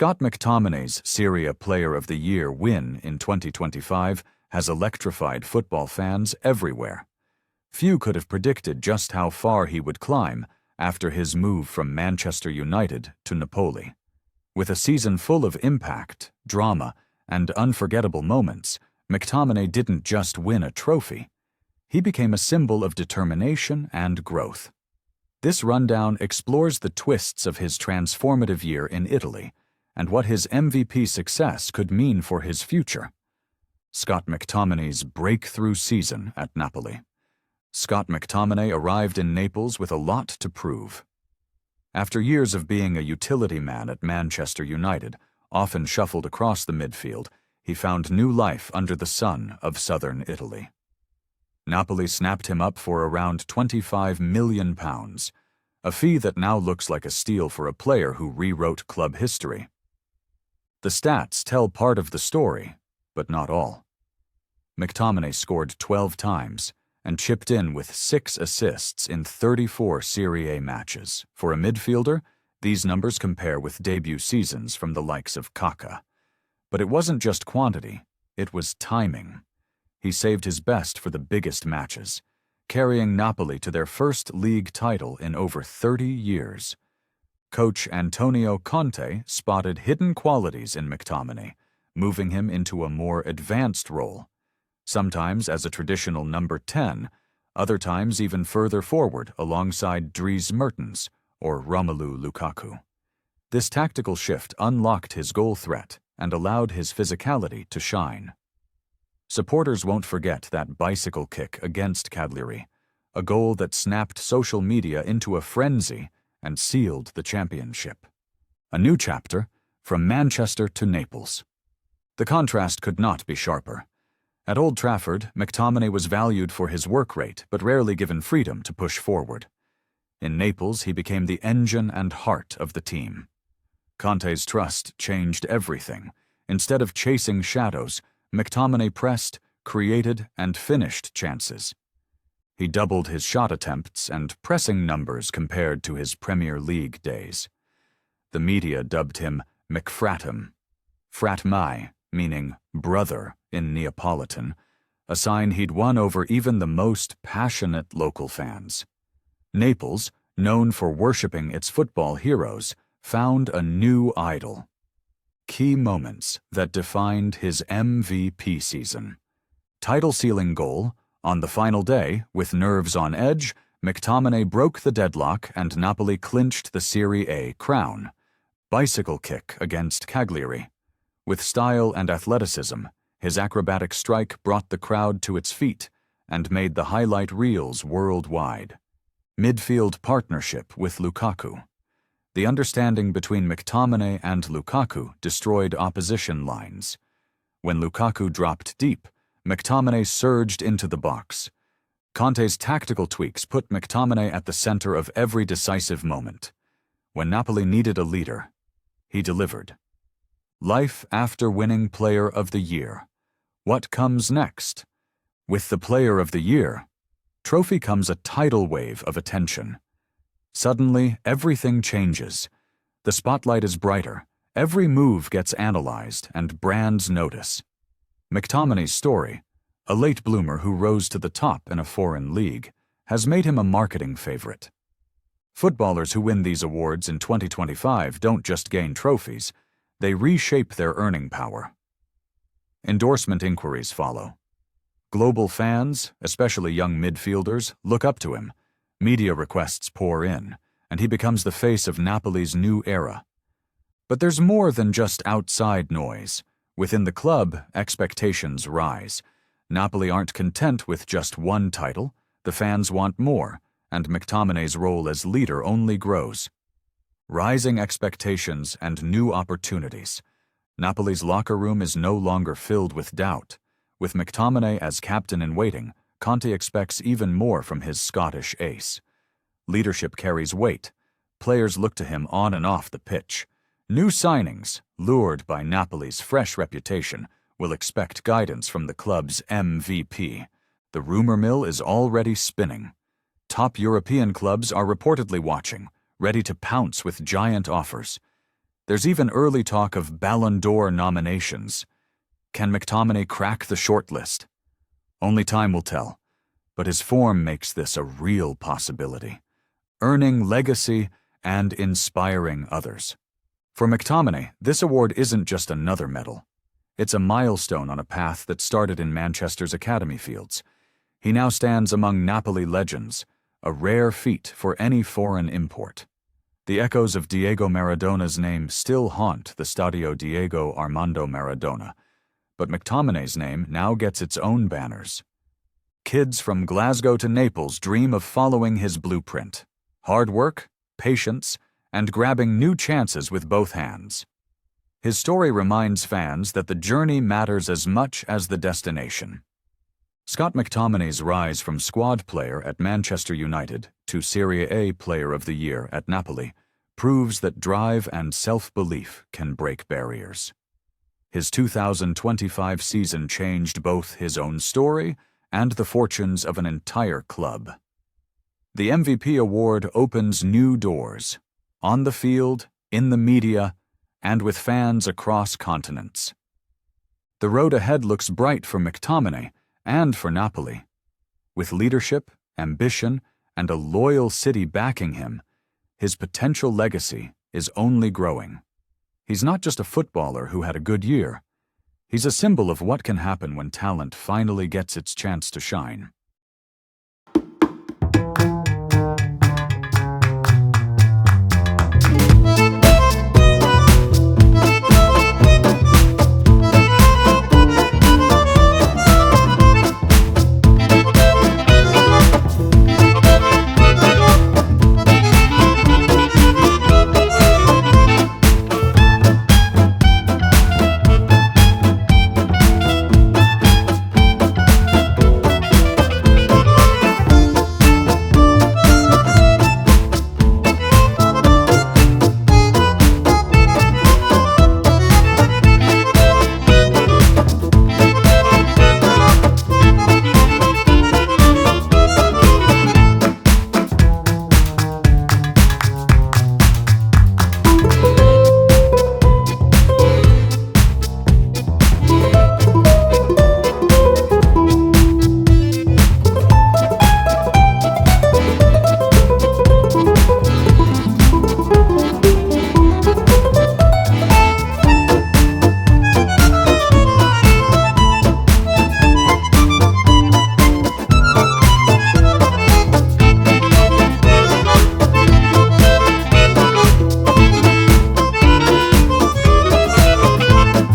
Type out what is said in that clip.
Scott McTominay's Serie A Player of the Year win in 2025 has electrified football fans everywhere. Few could have predicted just how far he would climb after his move from Manchester United to Napoli. With a season full of impact, drama, and unforgettable moments, McTominay didn't just win a trophy. He became a symbol of determination and growth. This rundown explores the twists of his transformative year in Italy and what his MVP success could mean for his future. Scott McTominay's breakthrough season at Napoli. Scott McTominay arrived in Naples with a lot to prove. After years of being a utility man at Manchester United, often shuffled across the midfield, he found new life under the sun of southern Italy. Napoli snapped him up for around £25 million, a fee that now looks like a steal for a player who rewrote club history. The stats tell part of the story, but not all. McTominay scored 12 times and chipped in with 6 assists in 34 Serie A matches. For a midfielder, these numbers compare with debut seasons from the likes of Kaká. But it wasn't just quantity, it was timing. He saved his best for the biggest matches, carrying Napoli to their first league title in over 30 years. Coach Antonio Conte spotted hidden qualities in McTominay, moving him into a more advanced role, sometimes as a traditional number 10, other times even further forward alongside Dries Mertens or Romelu Lukaku. This tactical shift unlocked his goal threat and allowed his physicality to shine. Supporters won't forget that bicycle kick against Cagliari, a goal that snapped social media into a frenzy and sealed the championship. A new chapter, from Manchester to Naples. The contrast could not be sharper. At Old Trafford, McTominay was valued for his work rate but rarely given freedom to push forward. In Naples, he became the engine and heart of the team. Conte's trust changed everything. Instead of chasing shadows, McTominay pressed, created, and finished chances. He doubled his shot attempts and pressing numbers compared to his Premier League days. The media dubbed him McFratum, fratmai, meaning brother in Neapolitan, a sign he'd won over even the most passionate local fans. Naples, known for worshipping its football heroes, found a new idol. Key moments that defined his MVP season. Title-sealing goal. On the final day, with nerves on edge, McTominay broke the deadlock and Napoli clinched the Serie A crown. Bicycle kick against Cagliari. With style and athleticism, his acrobatic strike brought the crowd to its feet and made the highlight reels worldwide. Midfield partnership with Lukaku. The understanding between McTominay and Lukaku destroyed opposition lines. When Lukaku dropped deep, McTominay surged into the box. Conte's tactical tweaks put McTominay at the center of every decisive moment. When Napoli needed a leader, he delivered. Life after winning Player of the Year. What comes next? With the Player of the Year, trophy comes a tidal wave of attention. Suddenly, everything changes. The spotlight is brighter, every move gets analyzed, and brands notice. McTominay's story, a late bloomer who rose to the top in a foreign league, has made him a marketing favorite. Footballers who win these awards in 2025 don't just gain trophies, they reshape their earning power. Endorsement inquiries follow. Global fans, especially young midfielders, look up to him. Media requests pour in, and he becomes the face of Napoli's new era. But there's more than just outside noise. Within the club, expectations rise. Napoli aren't content with just one title. The fans want more, and McTominay's role as leader only grows. Rising expectations and new opportunities. Napoli's locker room is no longer filled with doubt. With McTominay as captain-in-waiting, Conte expects even more from his Scottish ace. Leadership carries weight. Players look to him on and off the pitch. New signings, lured by Napoli's fresh reputation, will expect guidance from the club's MVP. The rumor mill is already spinning. Top European clubs are reportedly watching, ready to pounce with giant offers. There's even early talk of Ballon d'Or nominations. Can McTominay crack the shortlist? Only time will tell, but his form makes this a real possibility, earning legacy and inspiring others. For McTominay, this award isn't just another medal. It's a milestone on a path that started in Manchester's academy fields. He now stands among Napoli legends, a rare feat for any foreign import. The echoes of Diego Maradona's name still haunt the Stadio Diego Armando Maradona, but McTominay's name now gets its own banners. Kids from Glasgow to Naples dream of following his blueprint: hard work, patience, and grabbing new chances with both hands. His story reminds fans that the journey matters as much as the destination. Scott McTominay's rise from squad player at Manchester United to Serie A Player of the Year at Napoli proves that drive and self-belief can break barriers. His 2025 season changed both his own story and the fortunes of an entire club. The MVP award opens new doors, on the field, in the media, and with fans across continents. The road ahead looks bright for McTominay and for Napoli. With leadership, ambition, and a loyal city backing him, his potential legacy is only growing. He's not just a footballer who had a good year. He's a symbol of what can happen when talent finally gets its chance to shine.